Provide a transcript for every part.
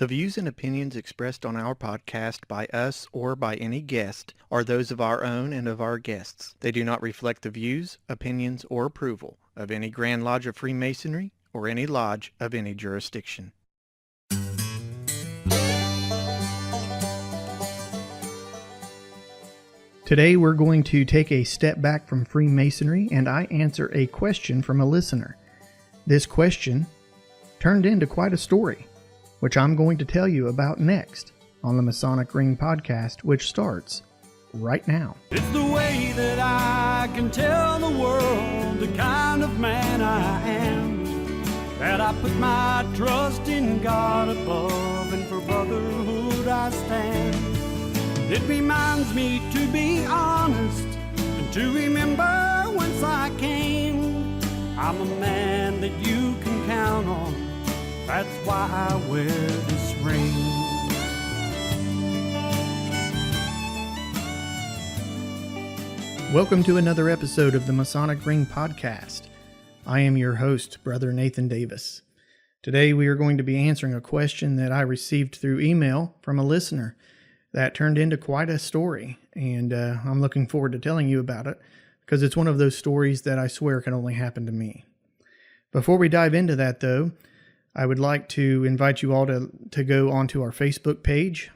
The views and opinions expressed on our podcast by us or by any guest are those of our own and of our guests. They do not reflect the views, opinions, or approval of any Grand Lodge of Freemasonry or any lodge of any jurisdiction. Today we're going to take a step back from Freemasonry and I answer a question from a listener. This question turned into quite a story, which I'm going to tell you about next on the Masonic Ring podcast, which starts right now. It's the way that I can tell the world the kind of man I am, that I put my trust in God above, and for brotherhood I stand. It reminds me to be honest and to remember whence I came. I'm a man that you can count on. That's why I wear this ring. Welcome to another episode of the Masonic Ring podcast. I am your host, Brother Nathan Davis. Today we are going to be answering a question that I received through email from a listener that turned into quite a story, and I'm looking forward to telling you about it because it's one of those stories that I swear can only happen to me. Before we dive into that, though, I would like to invite you all to go onto our Facebook page.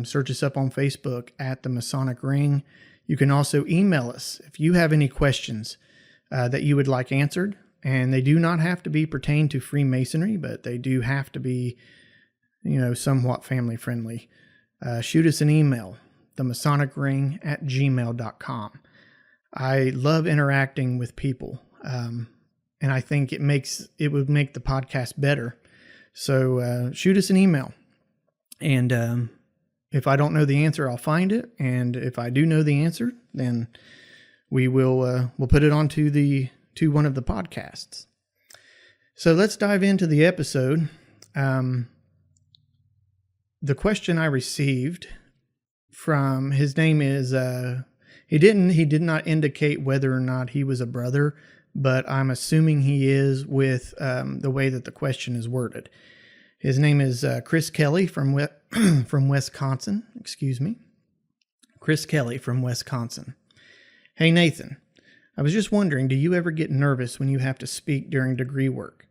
Search us up on Facebook at the Masonic Ring. You can also email us if you have any questions that you would like answered, and they do not have to be pertained to Freemasonry, but they do have to be, somewhat family friendly. Shoot us an email, themasonicring@gmail.com. I love interacting with people, and I think it would make the podcast better. So shoot us an email, and if I don't know the answer, I'll find it, and if I do know the answer, then we'll put it onto to one of the podcasts. So let's dive into the episode. The question I received from, his name is, he did not indicate whether or not he was a brother, but I'm assuming he is with the way that the question is worded. His name is Chris Kelly from Wisconsin. Chris Kelly from Wisconsin. Hey Nathan, I was just wondering, do you ever get nervous when you have to speak during degree work?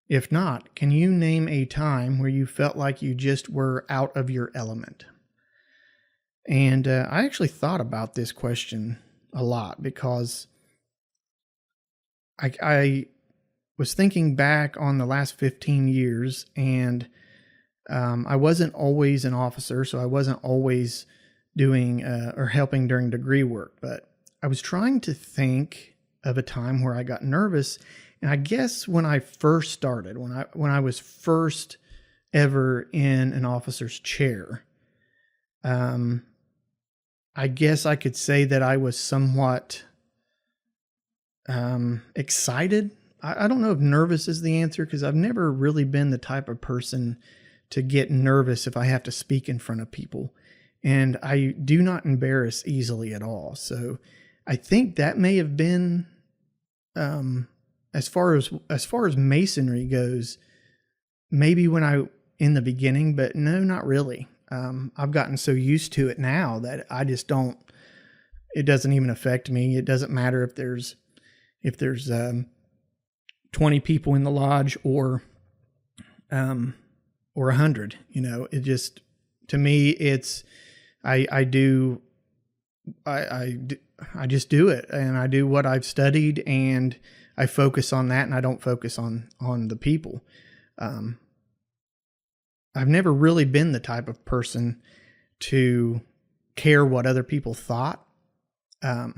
If not, can you name a time where you felt like you just were out of your element? And I actually thought about this question a lot because I was thinking back on the last 15 years, and I wasn't always an officer, so I wasn't always doing or helping during degree work, but I was trying to think of a time where I got nervous. And I guess when I first started, when I was first ever in an officer's chair, I guess I could say that I was somewhat excited. I don't know if nervous is the answer, because I've never really been the type of person to get nervous if I have to speak in front of people. And I do not embarrass easily at all. So I think that may have been... As far as Masonry goes, maybe in the beginning, but no, not really. I've gotten so used to it now that I just don't. It doesn't even affect me. It doesn't matter if there's 20 people in the lodge or 100. It just, to me, it's I just do it, and I do what I've studied, and I focus on that, and I don't focus on the people. I've never really been the type of person to care what other people thought. I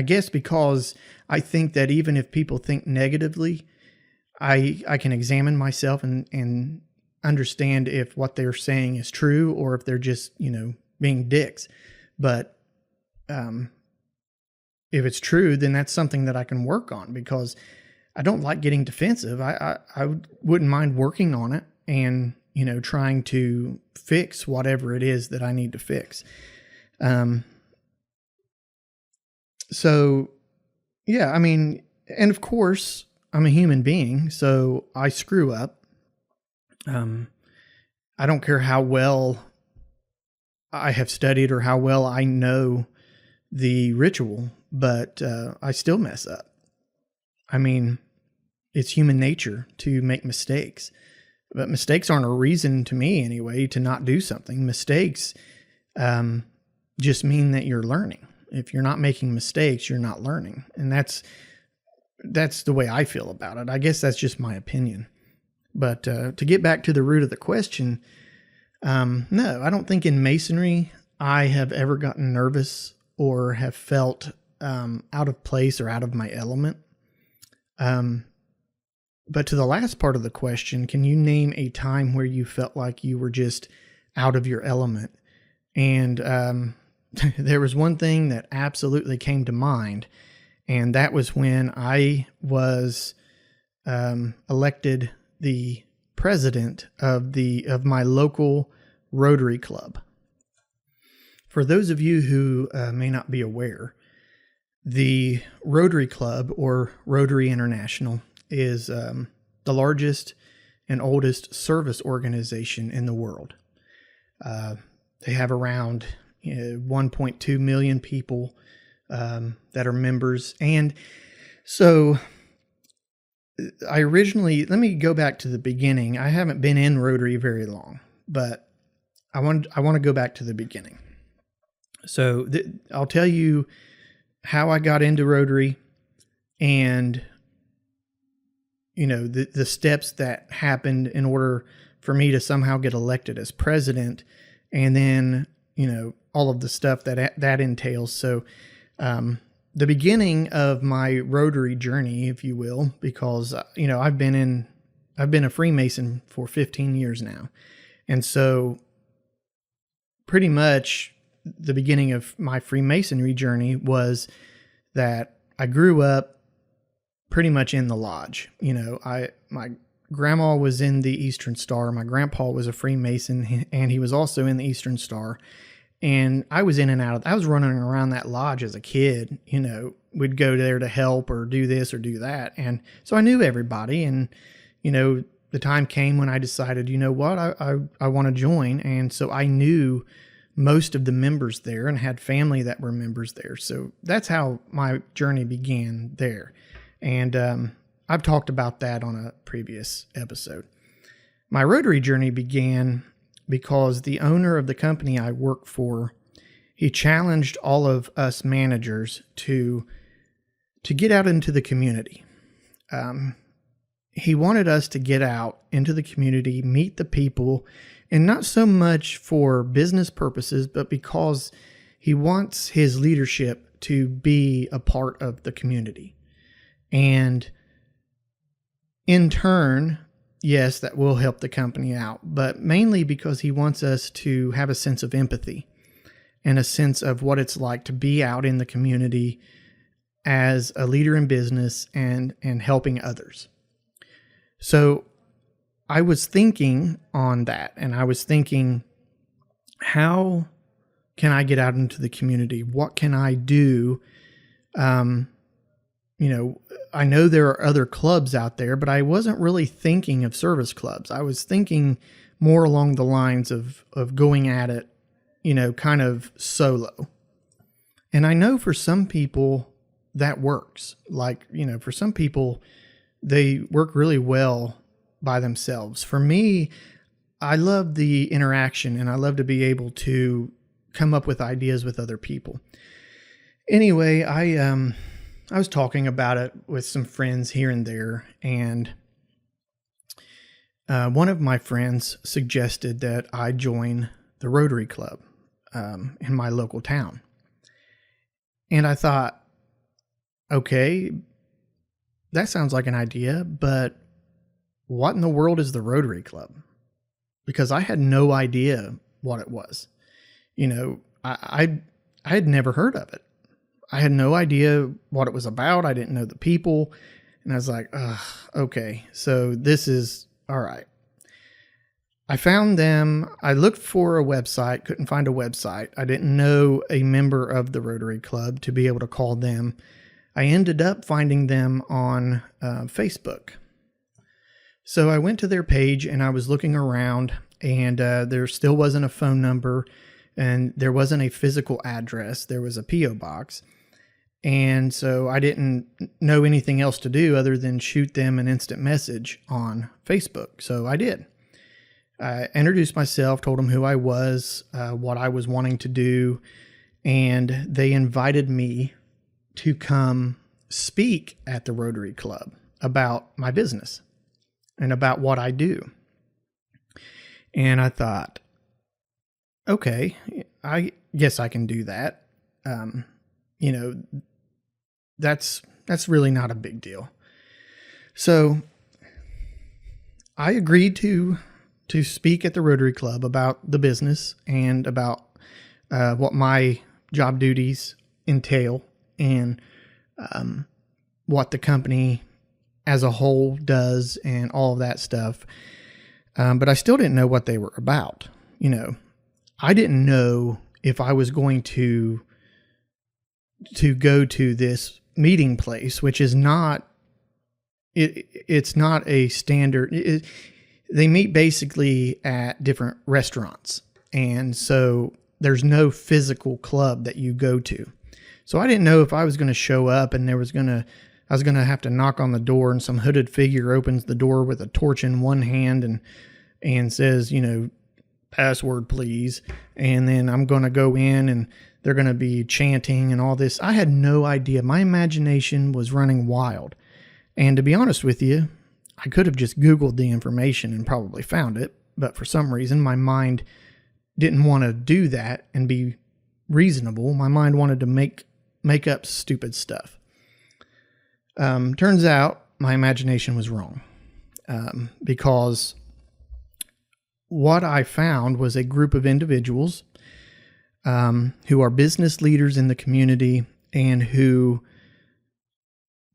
guess because I think that even if people think negatively, I can examine myself and understand if what they're saying is true or if they're just, being dicks. But if it's true, then that's something that I can work on, because I don't like getting defensive. I wouldn't mind working on it and, trying to fix whatever it is that I need to fix. So yeah, and of course I'm a human being, so I screw up. I don't care how well I have studied or how well I know the ritual, but I still mess up. I mean, it's human nature to make mistakes, but mistakes aren't a reason, to me anyway, to not do something. Mistakes just mean that you're learning. If you're not making mistakes, you're not learning. And that's the way I feel about it. I guess that's just my opinion. But to get back to the root of the question, no, I don't think in Masonry I have ever gotten nervous or have felt out of place or out of my element. But to the last part of the question, can you name a time where you felt like you were just out of your element? And there was one thing that absolutely came to mind, and that was when I was elected the president of my local Rotary Club. For those of you who may not be aware, the Rotary Club, or Rotary International, is the largest and oldest service organization in the world. They have around 1.2 million people that are members. And so let me go back to the beginning. I haven't been in Rotary very long, but I want to go back to the beginning. So I'll tell you how I got into Rotary and, the steps that happened in order for me to somehow get elected as president, and then, all of the stuff that entails. So, the beginning of my Rotary journey, if you will, because, I've been a Freemason for 15 years now. And so pretty much the beginning of my Freemasonry journey was that I grew up pretty much in the lodge. My grandma was in the Eastern Star. My grandpa was a Freemason, and he was also in the Eastern Star. And I was in and out. I was running around that lodge as a kid. We'd go there to help or do this or do that. And so I knew everybody. And, the time came when I decided, what, I want to join. And so I knew most of the members there and had family that were members there. So that's how my journey began there. And I've talked about that on a previous episode. My Rotary journey began because the owner of the company I work for, he challenged all of us managers to get out into the community. He wanted us to get out into the community, meet the people, and not so much for business purposes, but because he wants his leadership to be a part of the community. And in turn, yes, that will help the company out, but mainly because he wants us to have a sense of empathy and a sense of what it's like to be out in the community as a leader in business and helping others. So I was thinking on that, and I was thinking, how can I get out into the community? What can I do? I know there are other clubs out there, but I wasn't really thinking of service clubs. I was thinking more along the lines of going at it, kind of solo. And I know for some people that works. Like, for some people, they work really well by themselves. For me, I love the interaction, and I love to be able to come up with ideas with other people. Anyway, I was talking about it with some friends here and there, and one of my friends suggested that I join the Rotary Club in my local town. And I thought, okay, that sounds like an idea, but what in the world is the Rotary Club? Because I had no idea what it was. I had never heard of it. I had no idea what it was about. I didn't know the people. And I was like, okay, so this is all right. I found them. I looked for a website, couldn't find a website. I didn't know a member of the Rotary Club to be able to call them. I ended up finding them on Facebook. So I went to their page and I was looking around, and there still wasn't a phone number, and there wasn't a physical address. There was a P.O. box. And so I didn't know anything else to do other than shoot them an instant message on Facebook. So I did. I introduced myself, told them who I was, what I was wanting to do, and they invited me to come speak at the Rotary Club about my business and about what I do. And I thought, okay, I guess I can do that. That's really not a big deal. So I agreed to speak at the Rotary Club about the business and about what my job duties entail and what the company as a whole does and all of that stuff. But I still didn't know what they were about. I didn't know if I was going to go to this meeting place, which is not, it's not a standard. They meet basically at different restaurants. And so there's no physical club that you go to. So I didn't know if I was going to show up and I was going to have to knock on the door, and some hooded figure opens the door with a torch in one hand and says, password please. And then I'm going to go in and they're going to be chanting and all this. I had no idea. My imagination was running wild. And to be honest with you, I could have just Googled the information and probably found it. But for some reason, my mind didn't want to do that and be reasonable. My mind wanted to make up stupid stuff. Turns out my imagination was wrong, because what I found was a group of individuals who are business leaders in the community and who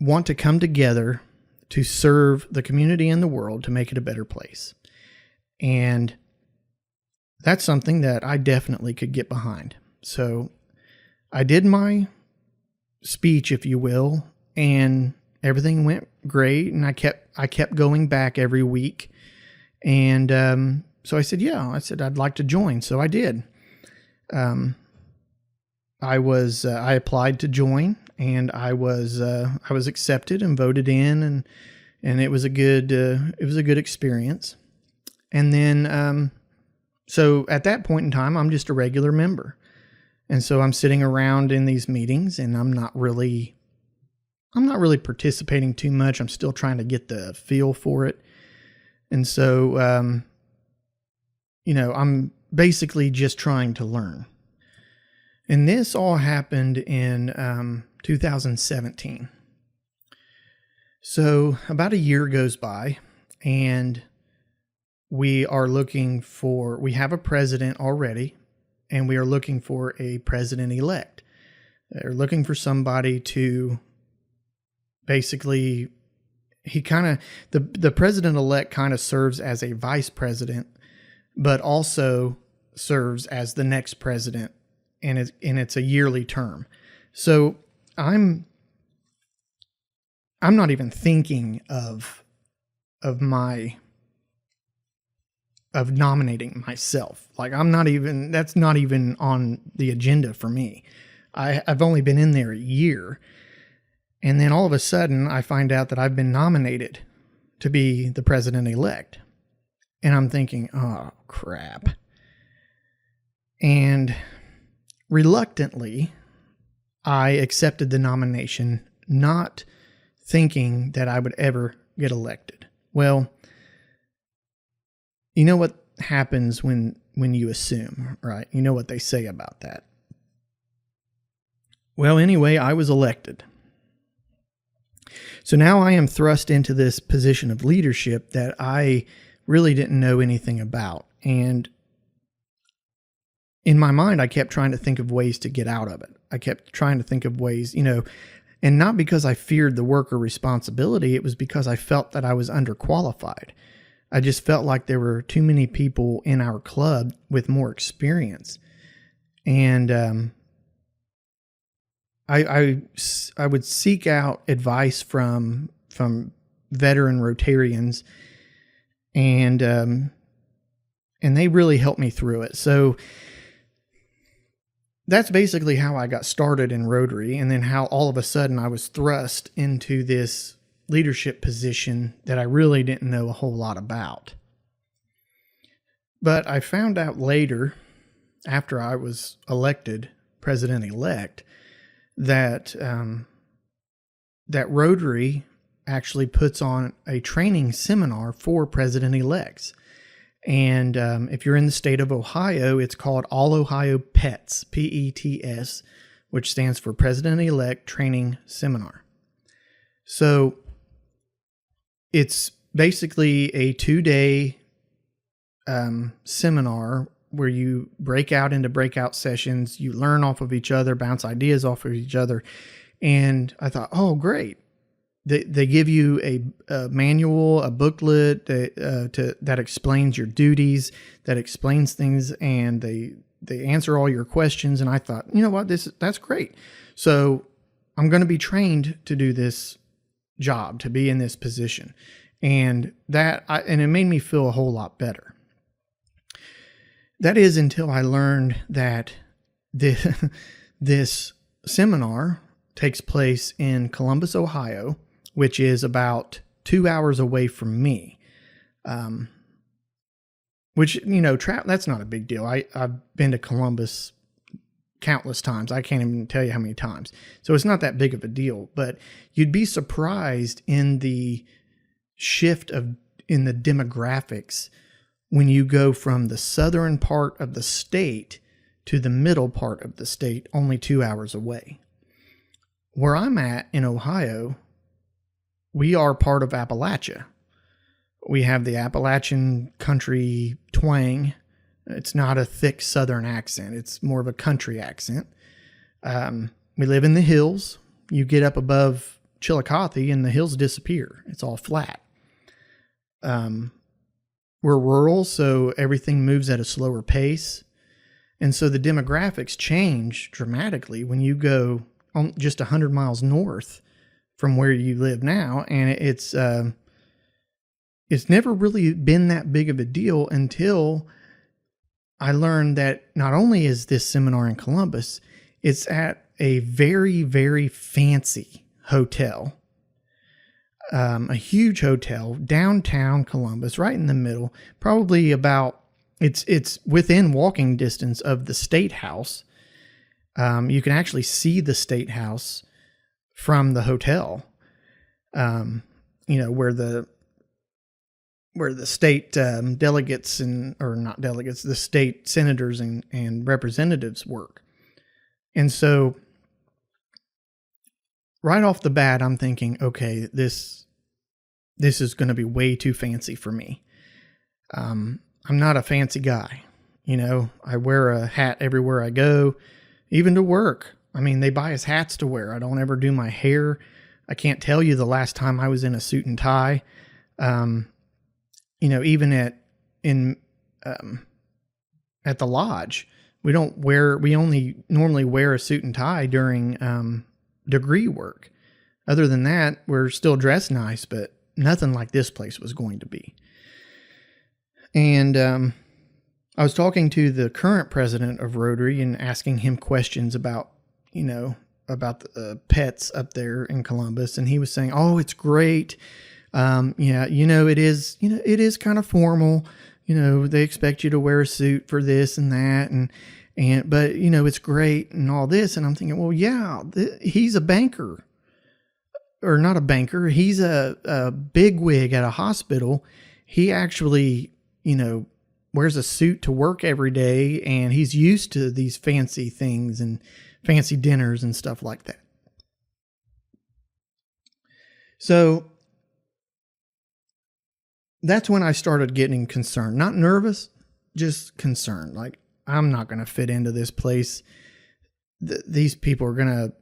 want to come together to serve the community and the world to make it a better place. And that's something that I definitely could get behind. So I did my speech, if you will, and everything went great. And I kept going back every week. And so I said, I'd like to join. So I did. I applied to join, and I was accepted and voted in, and it was a good experience. And then, so at that point in time, I'm just a regular member. And so I'm sitting around in these meetings, and I'm not really participating too much. I'm still trying to get the feel for it. And so, I'm basically just trying to learn. And this all happened in 2017. So about a year goes by, and we have a president already, and we are looking for a president-elect. They're looking for somebody to basically, the president-elect kind of serves as a vice president, but also serves as the next president, and it's a yearly term. So I'm not even thinking of nominating myself. Like that's not even on the agenda for me. I've only been in there a year. And then all of a sudden I find out that I've been nominated to be the president-elect. And I'm thinking, oh, crap. And reluctantly, I accepted the nomination, not thinking that I would ever get elected. Well, you know what happens when you assume, right? You know what they say about that. Well, anyway, I was elected. So now I am thrust into this position of leadership that I really didn't know anything about. And in my mind, I kept trying to think of ways to get out of it. I kept trying to think of ways, and not because I feared the work or responsibility. It was because I felt that I was underqualified. I just felt like there were too many people in our club with more experience. And I would seek out advice from veteran Rotarians and they really helped me through it. So that's basically how I got started in Rotary, and then how all of a sudden I was thrust into this leadership position that I really didn't know a whole lot about. But I found out later, after I was elected president-elect, that that Rotary actually puts on a training seminar for president-elects. And if you're in the state of Ohio, it's called All Ohio PETS, P-E-T-S, which stands for President-Elect Training Seminar. So it's basically a 2-day seminar where you break out into breakout sessions. You learn off of each other, bounce ideas off of each other. And I thought, oh, great. They give you a manual, a booklet that explains your duties, that explains things, and they answer all your questions. And I thought, you know what, that's great. So I'm going to be trained to do this job, to be in this position, and it made me feel a whole lot better. That is until I learned that this seminar takes place in Columbus, Ohio, which is about 2 hours away from me. Which, that's not a big deal. I've been to Columbus countless times. I can't even tell you how many times. So it's not that big of a deal, but you'd be surprised in the shift in the demographics when you go from the southern part of the state to the middle part of the state, only 2 hours away. Where I'm at in Ohio, we are part of Appalachia. We have the Appalachian country twang. It's not a thick southern accent. It's more of a country accent. We live in the hills. You get up above Chillicothe and the hills disappear. It's all flat. We're rural, so everything moves at a slower pace. And so the demographics change dramatically when you go just 100 miles north from where you live now. And it's never really been that big of a deal until I learned that not only is this seminar in Columbus, it's at a very, very fancy hotel. A huge hotel, downtown Columbus, right in the middle, probably it's within walking distance of the State House. You can actually see the State House from the hotel, where the state delegates the state senators and representatives work. And so right off the bat, I'm thinking, okay, this is going to be way too fancy for me. I'm not a fancy guy. I wear a hat everywhere I go, even to work. I mean, they buy us hats to wear. I don't ever do my hair. I can't tell you the last time I was in a suit and tie. Even at the lodge, we only normally wear a suit and tie during degree work. Other than that, we're still dressed nice, but nothing like this place was going to be. And I was talking to the current president of Rotary and asking him questions about the pets up there in Columbus. And he was saying, oh, it's great. It is kind of formal. They expect you to wear a suit for this and that. But it's great and all this. And I'm thinking, well, yeah, he's a banker. Or not a banker. He's a bigwig at a hospital. He actually, wears a suit to work every day, and he's used to these fancy things and fancy dinners and stuff like that. So that's when I started getting concerned. Not nervous, just concerned. Like, I'm not going to fit into this place. These people are going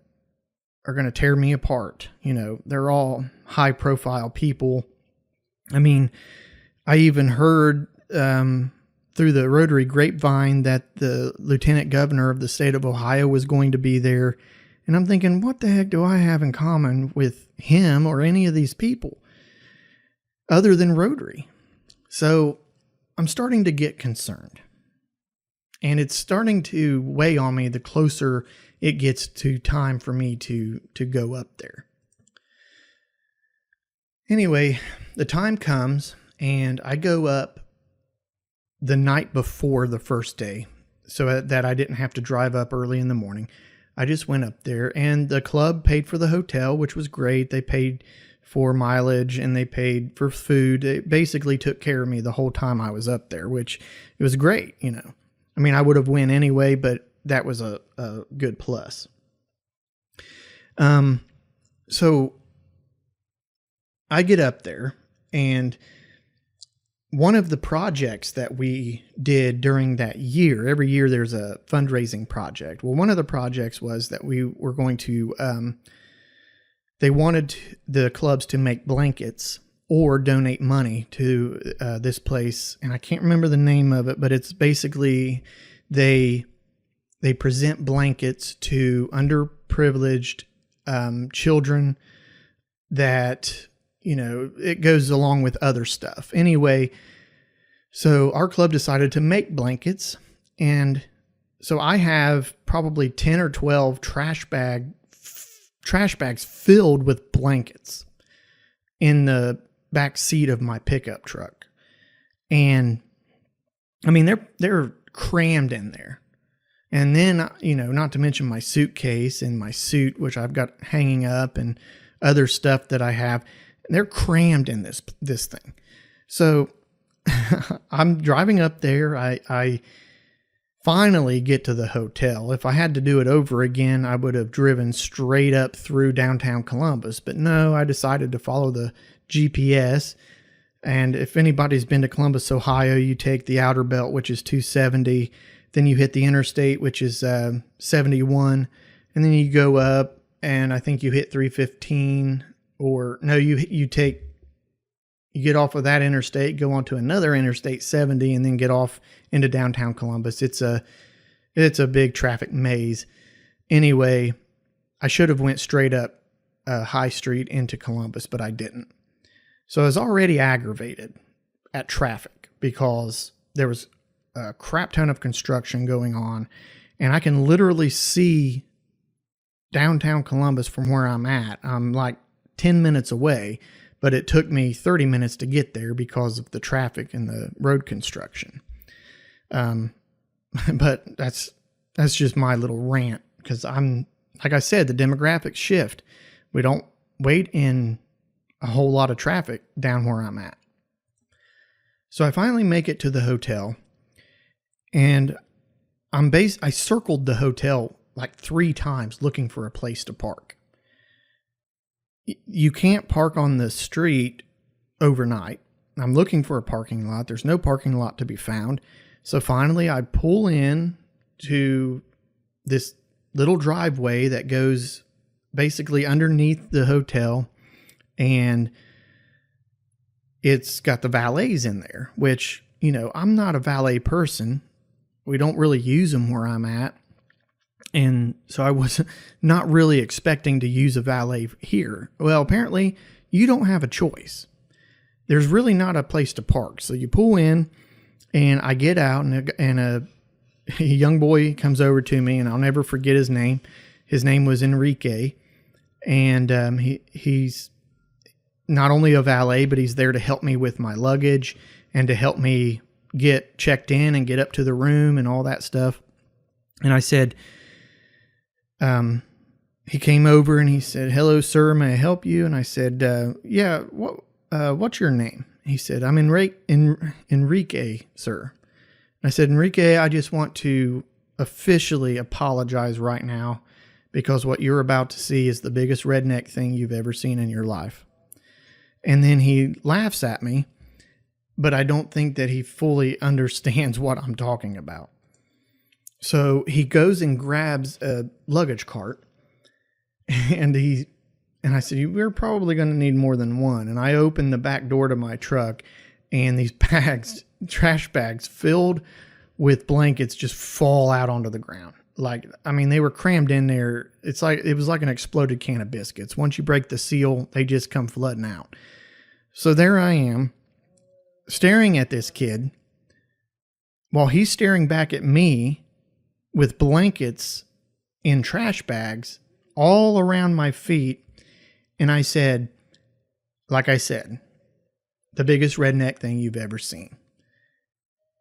to tear me apart. They're all high profile people. I mean, I even heard through the Rotary grapevine that the lieutenant governor of the state of Ohio was going to be there. And I'm thinking, what the heck do I have in common with him or any of these people other than Rotary? So I'm starting to get concerned. And it's starting to weigh on me the closer it gets to time for me to go up there. Anyway, the time comes and I go up the night before the first day so that I didn't have to drive up early in the morning. I just went up there, and the club paid for the hotel, which was great. They paid for mileage and they paid for food. They basically took care of me the whole time I was up there, which it was great, you know. I mean, I would have went anyway, but that was a good plus. So I get up there, and one of the projects that we did during that year, every year there's a fundraising project. Well, one of the projects was that we were going to, they wanted the clubs to make blankets or donate money to this place. And I can't remember the name of it, but it's basically they present blankets to underprivileged children that, you know, it goes along with other stuff. Anyway, so our club decided to make blankets. And so I have probably 10 or 12 trash bags filled with blankets in the back seat of my pickup truck. And I mean, they're crammed in there. And then, you know, not to mention my suitcase and my suit, which I've got hanging up, and other stuff that I have. They're crammed in this thing. So I'm driving up there. I finally get to the hotel. If I had to do it over again, I would have driven straight up through downtown Columbus. But no, I decided to follow the GPS. And if anybody's been to Columbus, Ohio, you take the outer belt, which is 270. Then you hit the interstate, which is 71. And then you go up, and I think you hit 315. Or no, you get off of that interstate, go onto another interstate 70, and then get off into downtown Columbus. It's a big traffic maze. Anyway, I should have went straight up High Street into Columbus, but I didn't. So I was already aggravated at traffic because there was a crap ton of construction going on, and I can literally see downtown Columbus from where I'm at. I'm like 10 minutes away, but it took me 30 minutes to get there because of the traffic and the road construction. But that's just my little rant, because like I said, the demographics shift. We don't wait in a whole lot of traffic down where I'm at. So I finally make it to the hotel, and I circled the hotel like 3 times looking for a place to park. You can't park on the street overnight. I'm looking for a parking lot. There's no parking lot to be found. So finally I pull in to this little driveway that goes basically underneath the hotel, and it's got the valets in there, which, you know, I'm not a valet person. We don't really use them where I'm at. And so I was not really expecting to use a valet here. Well, apparently you don't have a choice. There's really not a place to park. So you pull in, and I get out, and a young boy comes over to me, and I'll never forget his name. His name was Enrique. And he's not only a valet, but he's there to help me with my luggage and to help me get checked in and get up to the room and all that stuff. And I said, he came over and he said, "Hello, sir, may I help you?" And I said, "Yeah, what's your name?" He said, "I'm Enrique, sir." And I said, "Enrique, I just want to officially apologize right now, because what you're about to see is the biggest redneck thing you've ever seen in your life." And then he laughs at me, but I don't think that he fully understands what I'm talking about. So he goes and grabs a luggage cart, and I said, "We're probably going to need more than one." And I opened the back door to my truck, and these trash bags filled with blankets just fall out onto the ground. Like, I mean, they were crammed in there. It was like an exploded can of biscuits. Once you break the seal, they just come flooding out. So there I am, staring at this kid while he's staring back at me with blankets in trash bags all around my feet. And I said, like I said, the biggest redneck thing you've ever seen.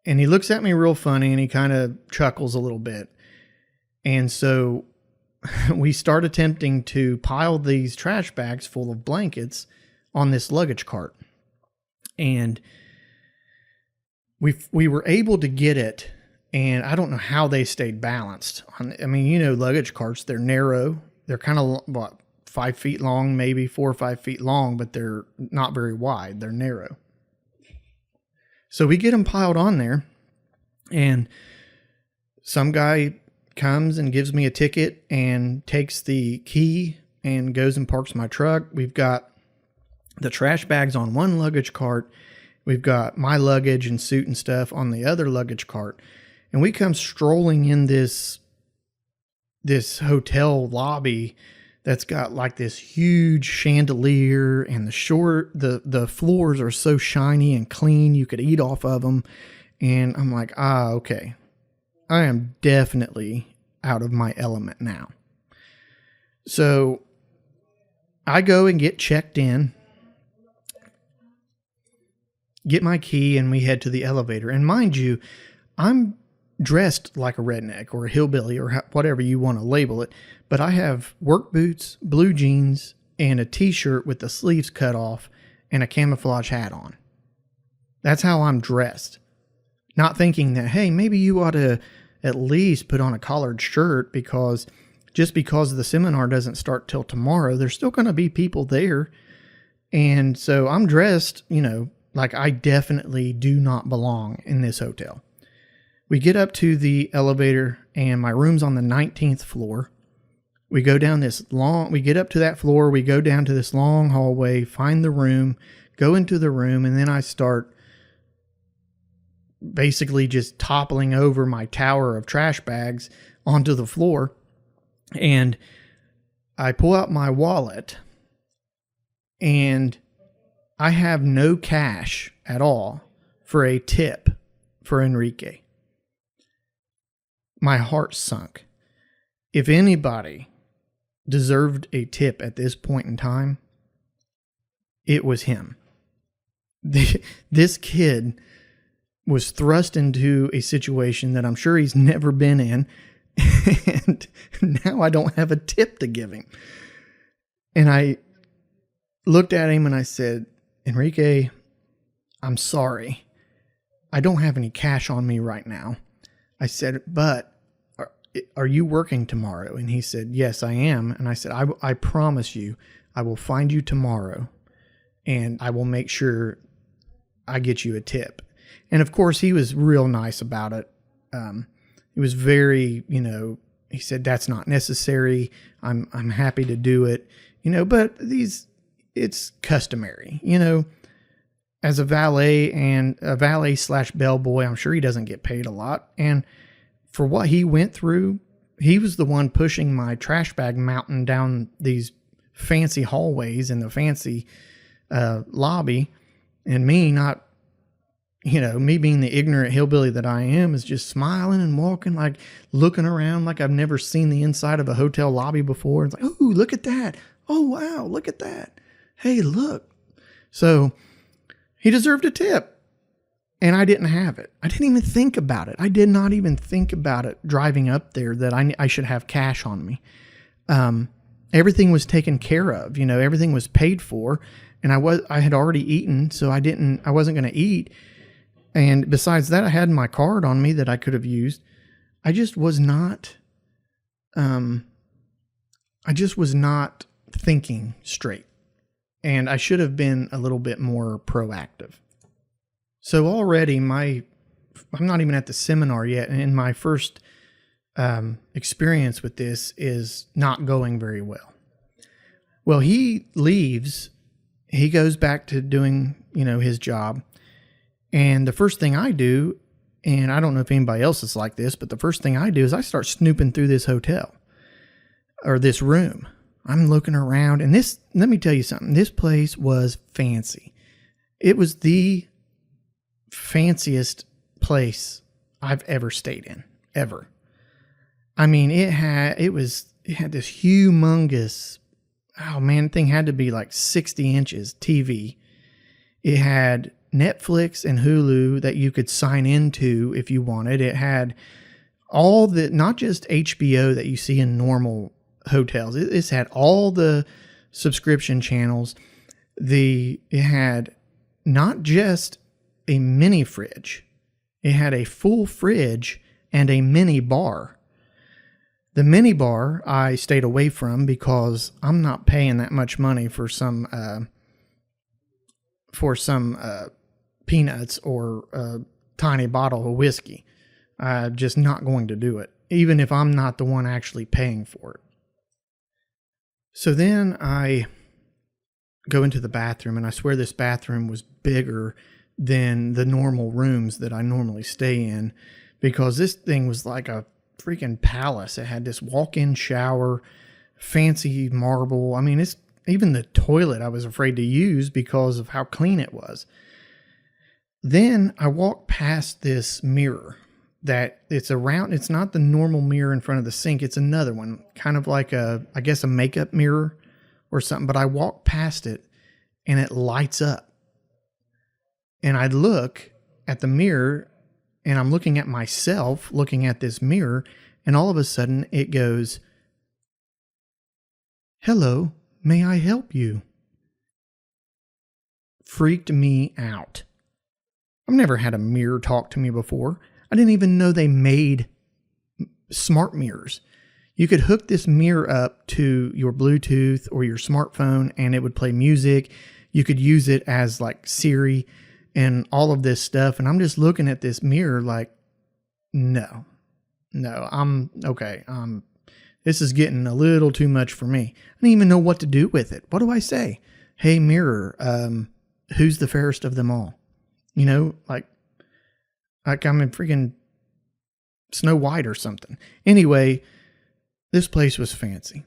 And he looks at me real funny and he kind of chuckles a little bit. And so we start attempting to pile these trash bags full of blankets on this luggage cart. And we were able to get it, and I don't know how they stayed balanced. I mean, you know, luggage carts, they're narrow. They're kind of, 5 feet long, maybe 4 or 5 feet long, but they're not very wide. They're narrow. So we get them piled on there, and some guy comes and gives me a ticket and takes the key and goes and parks my truck. We've got the trash bags on one luggage cart. We've got my luggage and suit and stuff on the other luggage cart. And we come strolling in this hotel lobby that's got like this huge chandelier, and the floors are so shiny and clean you could eat off of them. And I'm like, okay. I am definitely out of my element now. So I go and get checked in, get my key, and we head to the elevator. And mind you, I'm dressed like a redneck or a hillbilly or whatever you want to label it, but I have work boots, blue jeans, and a t-shirt with the sleeves cut off and a camouflage hat on. That's how I'm dressed. Not thinking that, hey, maybe you ought to at least put on a collared shirt, because just because the seminar doesn't start till tomorrow, there's still going to be people there. And so I'm dressed, like I definitely do not belong in this hotel. We get up to the elevator, and my room's on the 19th floor. We go down we get up to that floor, we go down to this long hallway, find the room, go into the room, and then I start basically just toppling over my tower of trash bags onto the floor. And I pull out my wallet, and I have no cash at all for a tip for Enrique. My heart sunk. If anybody deserved a tip at this point in time, it was him. This kid was thrust into a situation that I'm sure he's never been in, and now I don't have a tip to give him. And I looked at him and I said, Enrique, I'm sorry. I don't have any cash on me right now. I said, but are you working tomorrow? And he said, yes, I am. And I said, I promise you, I will find you tomorrow, and I will make sure I get you a tip. And of course, he was real nice about it. He was very, he said, that's not necessary. I'm happy to do it, but it's customary, as a valet and a valet/bellboy, I'm sure he doesn't get paid a lot. And for what he went through, he was the one pushing my trash bag mountain down these fancy hallways in the fancy lobby. And me not, me being the ignorant hillbilly that I am, is just smiling and walking, like looking around like I've never seen the inside of a hotel lobby before. It's like, oh, look at that. Oh, wow, look at that. Hey, look. So he deserved a tip. And I didn't have it. I didn't even think about it. I did not even think about it driving up there that I should have cash on me. Everything was taken care of. Everything was paid for, and I had already eaten, so I wasn't going to eat. And besides that, I had my card on me that I could have used. I just was not thinking straight, and I should have been a little bit more proactive. So already I'm not even at the seminar yet, and my first experience with this is not going very well. Well, he leaves, he goes back to doing, his job. And the first thing I do, and I don't know if anybody else is like this, but the first thing I do is I start snooping through this hotel or this room. I'm looking around, and let me tell you something. This place was fancy. It was the fanciest place I've ever stayed in, ever. I mean, it had this humongous, oh man, the thing had to be like 60 inches TV. It had Netflix and Hulu that you could sign into if you wanted. It had all the, not just HBO that you see in normal hotels. It had all the subscription channels. It had not just a mini fridge. It had a full fridge and a mini bar. The mini bar I stayed away from because I'm not paying that much money for some peanuts or a tiny bottle of whiskey. I'm just not going to do it, even if I'm not the one actually paying for it. So then I go into the bathroom, and I swear this bathroom was bigger than the normal rooms that I normally stay in, because this thing was like a freaking palace. It had this walk-in shower, fancy marble. I mean, even the toilet I was afraid to use because of how clean it was. Then I walked past this mirror that it's not the normal mirror in front of the sink. It's another one, kind of like I guess a makeup mirror or something. But I walked past it and it lights up. And I look at the mirror and I'm looking at myself, looking at this mirror, and all of a sudden it goes, "Hello, may I help you?" Freaked me out. I've never had a mirror talk to me before. I didn't even know they made smart mirrors. You could hook this mirror up to your Bluetooth or your smartphone and it would play music. You could use it as like Siri and all of this stuff. And I'm just looking at this mirror like, no, I'm okay. This is getting a little too much for me. I didn't even know what to do with it. What do I say? "Hey, mirror, who's the fairest of them all?" You know, like I'm in freaking Snow White or something. Anyway, this place was fancy.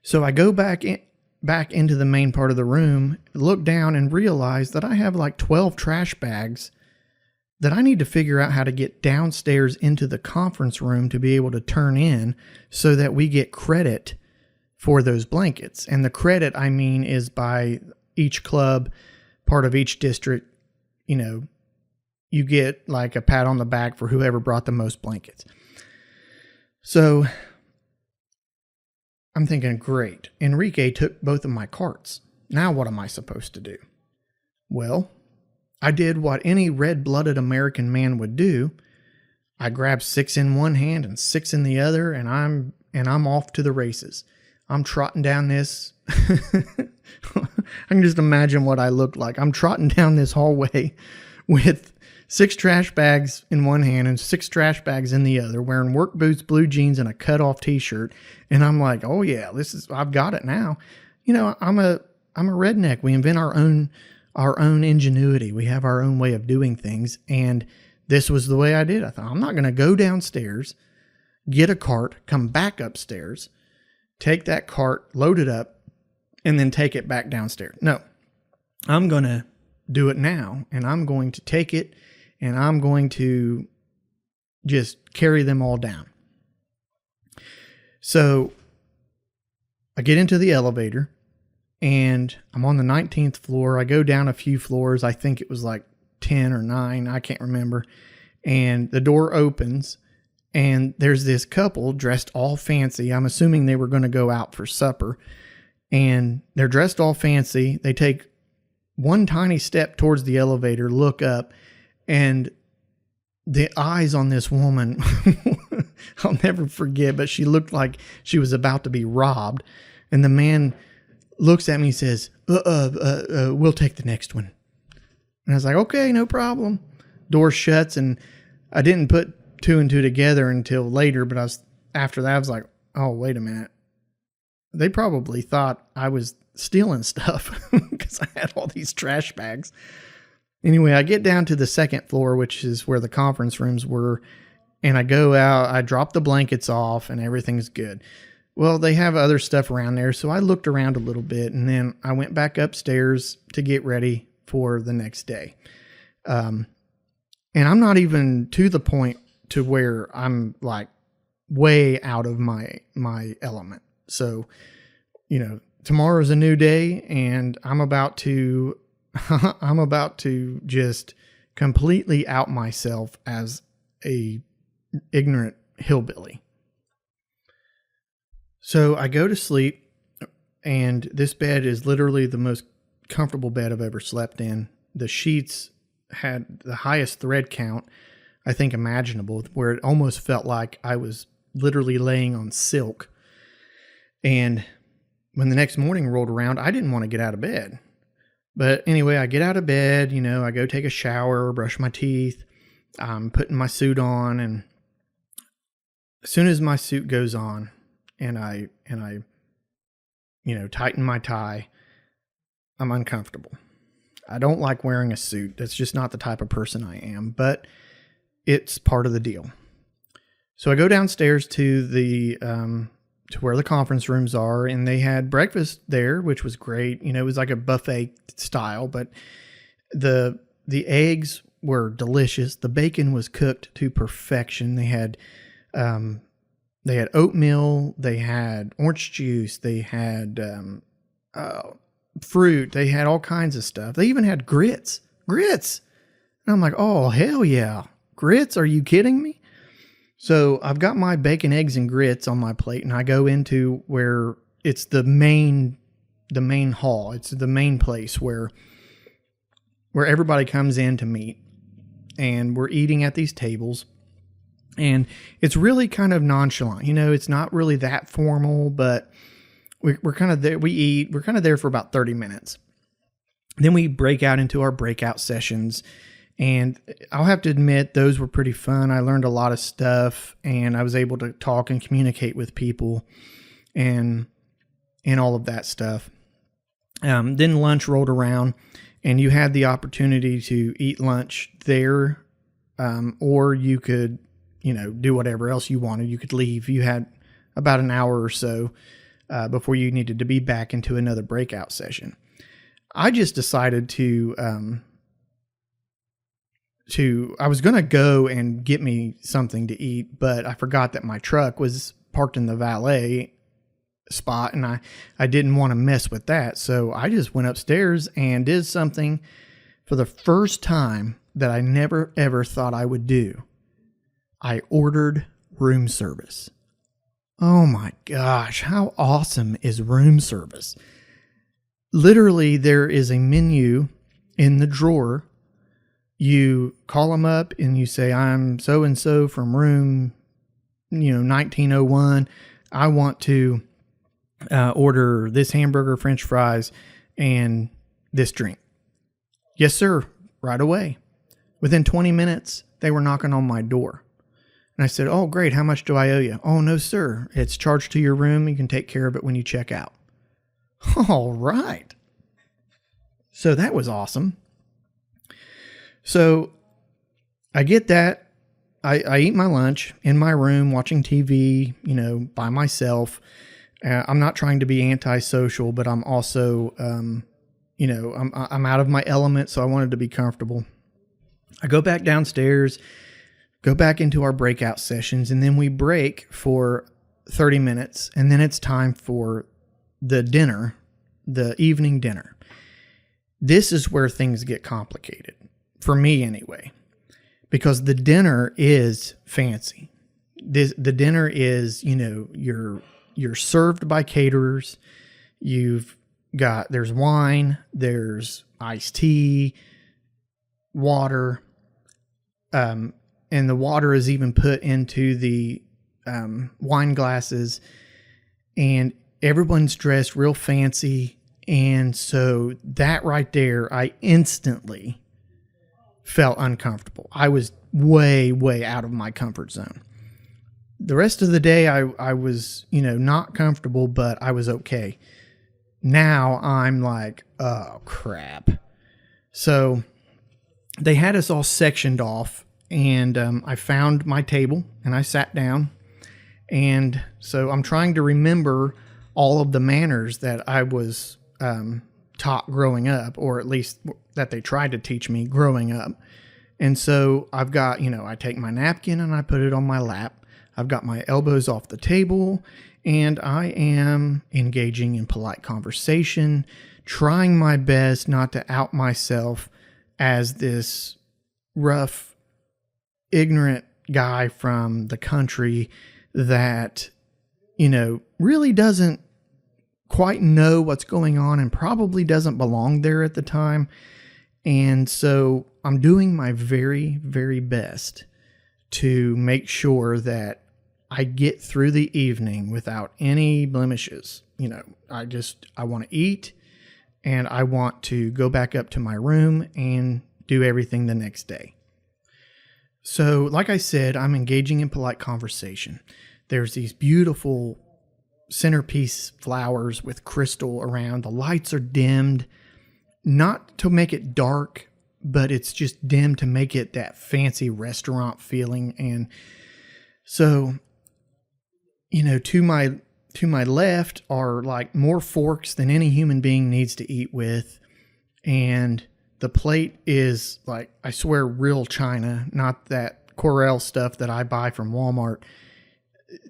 So I go back into the main part of the room, look down and realize that I have like 12 trash bags that I need to figure out how to get downstairs into the conference room to be able to turn in so that we get credit for those blankets. And the credit, I mean, is by each club, part of each district, you know, you get like a pat on the back for whoever brought the most blankets. So I'm thinking, great. Enrique took both of my carts. Now what am I supposed to do? Well, I did what any red-blooded American man would do. I grabbed 6 in one hand and 6 in the other, and I'm off to the races. I'm trotting down this. I can just imagine what I looked like. I'm trotting down this hallway with 6 trash bags in one hand and 6 trash bags in the other, wearing work boots, blue jeans, and a cut-off t-shirt. And I'm like, oh yeah, I've got it now. You know, I'm a redneck. We invent our own ingenuity. We have our own way of doing things. And this was the way I did. I thought, I'm not going to go downstairs, get a cart, come back upstairs, take that cart, load it up, and then take it back downstairs. No, I'm going to do it now. And I'm going to take it and I'm going to just carry them all down. So I get into the elevator and I'm on the 19th floor. I go down a few floors. I think it was like 10 or 9. I can't remember. And the door opens and there's this couple dressed all fancy. I'm assuming they were going to go out for supper. And they're dressed all fancy. They take one tiny step towards the elevator, look up, and the eyes on this woman, I'll never forget, but she looked like she was about to be robbed. And the man looks at me and says, we'll take the next one. And I was like, okay, no problem. Door shuts, and I didn't put 2 and 2 together until later, but after that, I was like, oh, wait a minute. They probably thought I was stealing stuff because I had all these trash bags. Anyway, I get down to the 2nd floor, which is where the conference rooms were, and I go out, I drop the blankets off, and everything's good. Well, they have other stuff around there, so I looked around a little bit, and then I went back upstairs to get ready for the next day. And I'm not even to the point to where I'm like way out of my element. So, tomorrow's a new day, and I'm about to just completely out myself as a ignorant hillbilly. So I go to sleep, and this bed is literally the most comfortable bed I've ever slept in. The sheets had the highest thread count I think imaginable, where it almost felt like I was literally laying on silk. And when the next morning rolled around, I didn't want to get out of bed. But anyway, I get out of bed, I go take a shower, brush my teeth, I'm putting my suit on, and as soon as my suit goes on and I tighten my tie, I'm uncomfortable. I don't like wearing a suit. That's just not the type of person I am, but it's part of the deal. So I go downstairs to to where the conference rooms are, and they had breakfast there, which was great. It was like a buffet style, but the eggs were delicious. The bacon was cooked to perfection. They had oatmeal, they had orange juice, they had fruit, they had all kinds of stuff. They even had grits. And I'm like, oh, hell yeah. Grits? Are you kidding me? So I've got my bacon, eggs, and grits on my plate, and I go into where it's the main hall. It's the main place where everybody comes in to meet, and we're eating at these tables, and it's really kind of nonchalant. It's not really that formal, but we're kind of there. We're kind of there for about 30 minutes. Then we break out into our breakout sessions. And I'll have to admit, those were pretty fun. I learned a lot of stuff, and I was able to talk and communicate with people and all of that stuff. Then lunch rolled around, and you had the opportunity to eat lunch there, or you could, do whatever else you wanted. You could leave. You had about an hour or so before you needed to be back into another breakout session. I just decided I was going to go and get me something to eat, but I forgot that my truck was parked in the valet spot, and I didn't want to mess with that. So I just went upstairs and did something for the first time that I never ever thought I would do. I ordered room service. Oh my gosh, how awesome is room service? Literally, there is a menu in the drawer. You call them up and you say, I'm so-and-so from room, 1901. I want to order this hamburger, French fries, and this drink. Yes, sir. Right away. Within 20 minutes, they were knocking on my door. And I said, oh, great. How much do I owe you? Oh, no, sir. It's charged to your room. You can take care of it when you check out. All right. So that was awesome. So I get that. I eat my lunch in my room watching TV, by myself. I'm not trying to be antisocial, but I'm also, I'm out of my element, so I wanted to be comfortable. I go back downstairs, go back into our breakout sessions, and then we break for 30 minutes, and then it's time for the dinner, the evening dinner. This is where things get complicated. For me, anyway, because the dinner is fancy. The dinner is, you're served by caterers. There's wine, there's iced tea, water, and the water is even put into the wine glasses, and everyone's dressed real fancy. And so that right there, I instantly felt uncomfortable. I was way, way out of my comfort zone. The rest of the day, I was, not comfortable, but I was okay. Now I'm like, oh, crap. So they had us all sectioned off, and I found my table, and I sat down. And so I'm trying to remember all of the manners that I was taught growing up, or at least that they tried to teach me growing up. And so I've got, I take my napkin and I put it on my lap. I've got my elbows off the table, and I am engaging in polite conversation, trying my best not to out myself as this rough, ignorant guy from the country that, really doesn't quite know what's going on and probably doesn't belong there at the time. And so I'm doing my very, very best to make sure that I get through the evening without any blemishes. I want to eat, and I want to go back up to my room and do everything the next day. So, like I said, I'm engaging in polite conversation. There's these beautiful centerpiece flowers with crystal around. The lights are dimmed, not to make it dark, but it's just dim to make it that fancy restaurant feeling. And so, to my left are like more forks than any human being needs to eat with. And the plate is like, I swear, real china, not that Corel stuff that I buy from Walmart.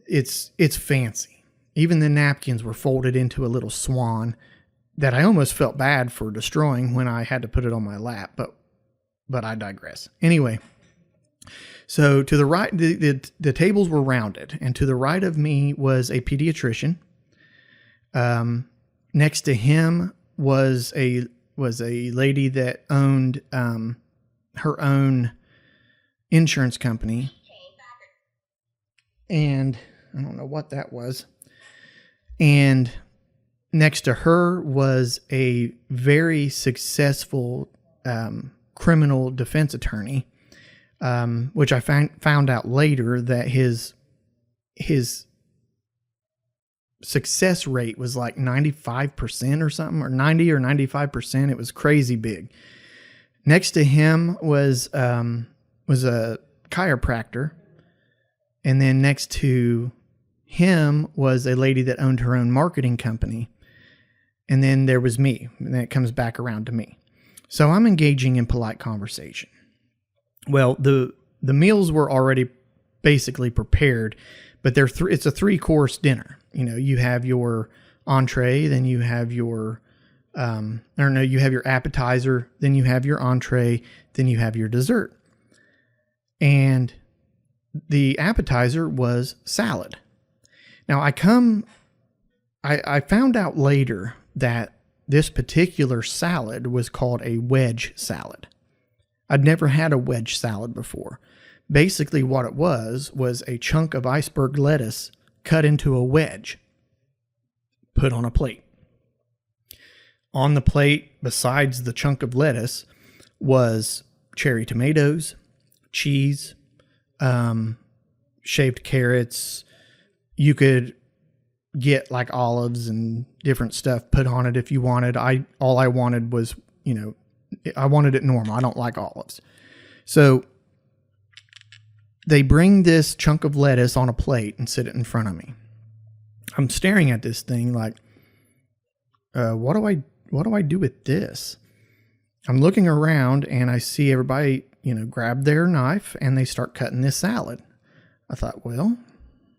It's fancy. Even the napkins were folded into a little swan that I almost felt bad for destroying when I had to put it on my lap, but I digress. Anyway, so to the right, the tables were rounded, and to the right of me was a pediatrician. Next to him was a lady that owned her own insurance company, and I don't know what that was. And next to her was a very successful criminal defense attorney, which I found out later that his success rate was like 95% or something, or 90 or 95%. It was crazy big. Next to him was a chiropractor, and then next to him was a lady that owned her own marketing company. And then there was me, and then it comes back around to me. So I'm engaging in polite conversation. Well, the meals were already basically prepared, but it's a 3-course dinner. You have your entree, then you have your, you have your appetizer, then you have your entree, then you have your dessert. And the appetizer was salad. Now I found out later that this particular salad was called a wedge salad. I'd never had a wedge salad before. Basically what it was a chunk of iceberg lettuce cut into a wedge, put on a plate. On the plate, besides the chunk of lettuce, was cherry tomatoes, cheese, shaved carrots. You could get like olives and different stuff put on it if you wanted. All I wanted was, I wanted it normal. I don't like olives. So they bring this chunk of lettuce on a plate and sit it in front of me. I'm staring at this thing like, what do I do with this? I'm looking around and I see everybody, grab their knife and they start cutting this salad. I thought, well,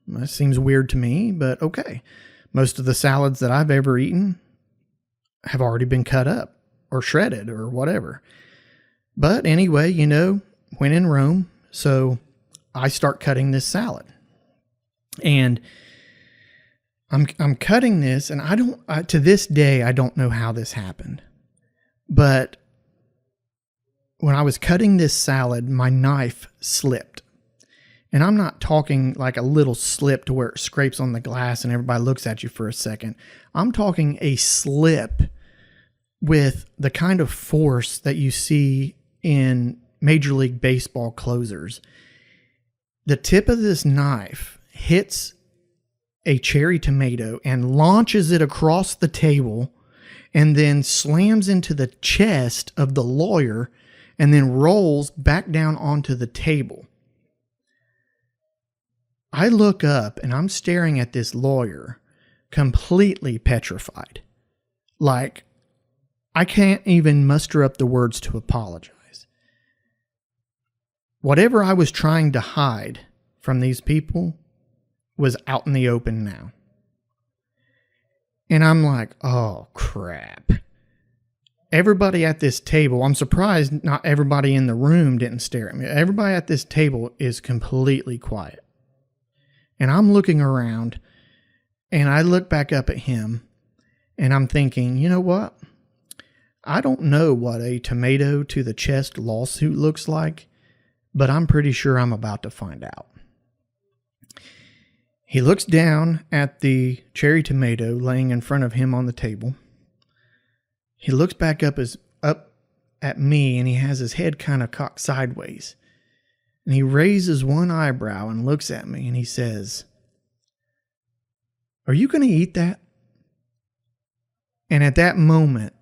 that seems weird to me, but okay. Most of the salads that I've ever eaten have already been cut up or shredded or whatever. But anyway, when in Rome, so I start cutting this salad. And I'm cutting this, and to this day, I don't know how this happened. But when I was cutting this salad, my knife slipped. And I'm not talking like a little slip to where it scrapes on the glass and everybody looks at you for a second. I'm talking a slip with the kind of force that you see in Major League Baseball closers. The tip of this knife hits a cherry tomato and launches it across the table and then slams into the chest of the lawyer and then rolls back down onto the table. I look up and I'm staring at this lawyer completely petrified. Like, I can't even muster up the words to apologize. Whatever I was trying to hide from these people was out in the open now. And I'm like, oh, crap. Everybody at this table, I'm surprised not everybody in the room didn't stare at me. Everybody at this table is completely quiet. And I'm looking around, and I look back up at him, and I'm thinking, you know what? I don't know what a tomato to the chest lawsuit looks like, but I'm pretty sure I'm about to find out. He looks down at the cherry tomato laying in front of him on the table. He looks back up at me, and he has his head kind of cocked sideways. And he raises one eyebrow and looks at me, and he says, "Are you going to eat that?" And at that moment,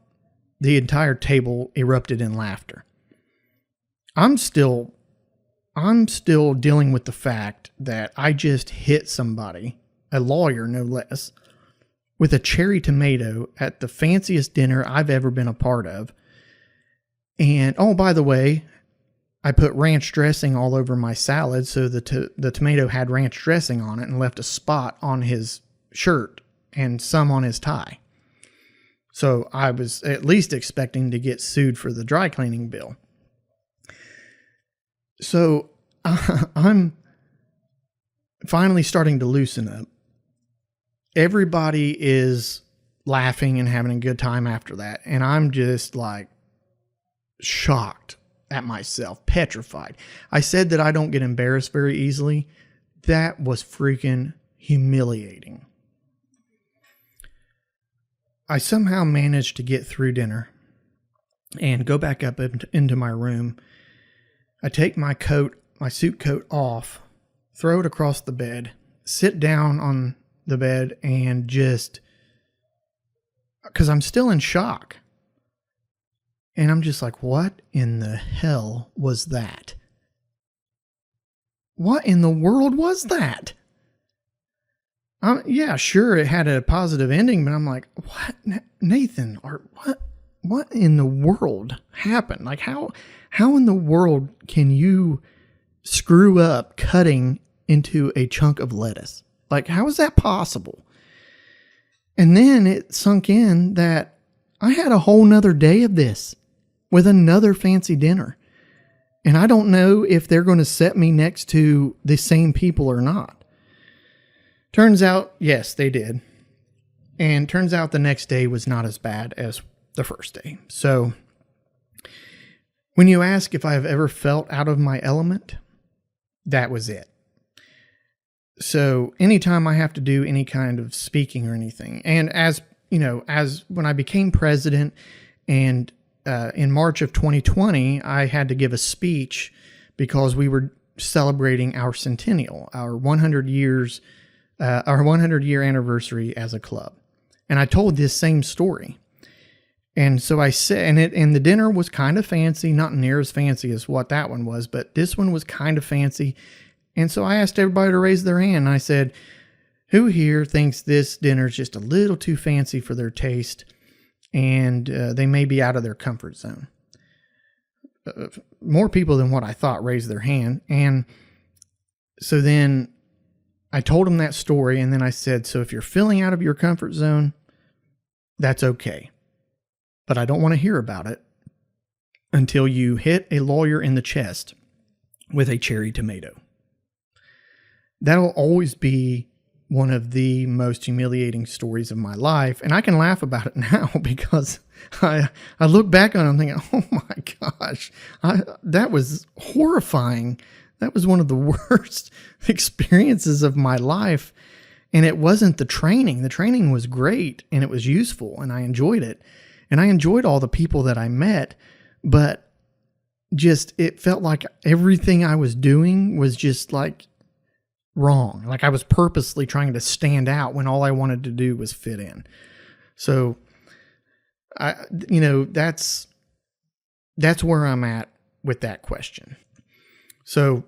the entire table erupted in laughter. I'm still dealing with the fact that I just hit somebody, a lawyer no less, with a cherry tomato at the fanciest dinner I've ever been a part of. And, oh, by the way, I put ranch dressing all over my salad, so the tomato had ranch dressing on it and left a spot on his shirt and some on his tie. So I was at least expecting to get sued for the dry cleaning bill. So I'm finally starting to loosen up. Everybody is laughing and having a good time after that. And I'm just like shocked at myself, petrified. I said that I don't get embarrassed very easily. That was freaking humiliating. I somehow managed to get through dinner and go back up into my room. I take my suit coat off, throw it across the bed, sit down on the bed, and just, because I'm still in shock. And I'm just like, what in the hell was that? What in the world was that? Yeah, sure, it had a positive ending, but I'm like, what, Nathan, or what in the world happened? Like, how in the world can you screw up cutting into a chunk of lettuce? Like, how is that possible? And then it sunk in that I had a whole nother day of this with another fancy dinner. And I don't know if they're going to set me next to the same people or not. Turns out, yes, they did. And turns out the next day was not as bad as the first day. So when you ask if I've ever felt out of my element, that was it. So anytime I have to do any kind of speaking or anything, and as when I became president, and in March of 2020, I had to give a speech because we were celebrating our centennial, our 100-year anniversary as a club. And I told this same story. And so I said, and the dinner was kind of fancy, not near as fancy as what that one was, but this one was kind of fancy. And so I asked everybody to raise their hand. And I said, who here thinks this dinner is just a little too fancy for their taste, and they may be out of their comfort zone? More people than what I thought raised their hand. And so then I told them that story, and then I said, so if you're feeling out of your comfort zone, that's okay. But I don't want to hear about it until you hit a lawyer in the chest with a cherry tomato. That'll always be one of the most humiliating stories of my life. And I can laugh about it now because I look back on it and think, oh my gosh, that was horrifying. That was one of the worst experiences of my life. And it wasn't the training. The training was great and it was useful and I enjoyed it. And I enjoyed all the people that I met, but just, it felt like everything I was doing was just like wrong. Like I was purposely trying to stand out when all I wanted to do was fit in. So that's where I'm at with that question. So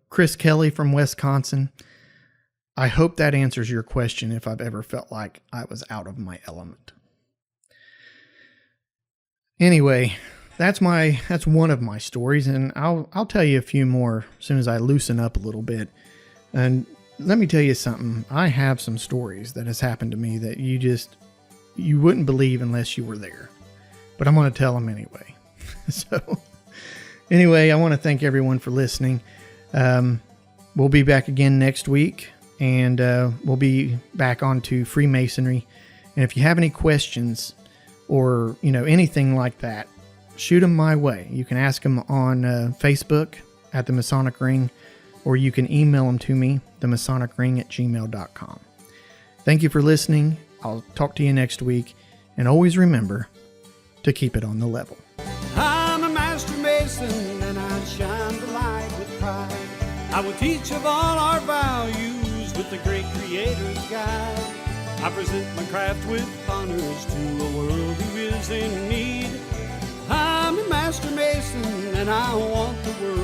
Chris Kelly from Wisconsin, I hope that answers your question if I've ever felt like I was out of my element. Anyway, that's one of my stories, and I'll tell you a few more as soon as I loosen up a little bit. And let me tell you something. I have some stories that has happened to me that you wouldn't believe unless you were there. But I'm going to tell them anyway. So anyway, I want to thank everyone for listening. We'll be back again next week, and we'll be back onto Freemasonry. And if you have any questions or anything like that, shoot them my way. You can ask them on Facebook at the Masonic Ring, or you can email them to me, themasonicring@gmail.com. Thank you for listening. I'll talk to you next week, and always remember to keep it on the level. I'm a master mason, and I shine the light with pride. I will teach of all our values with the great Creator's guide. I present my craft with honors to a world who is in need. I'm a master mason, and I want the world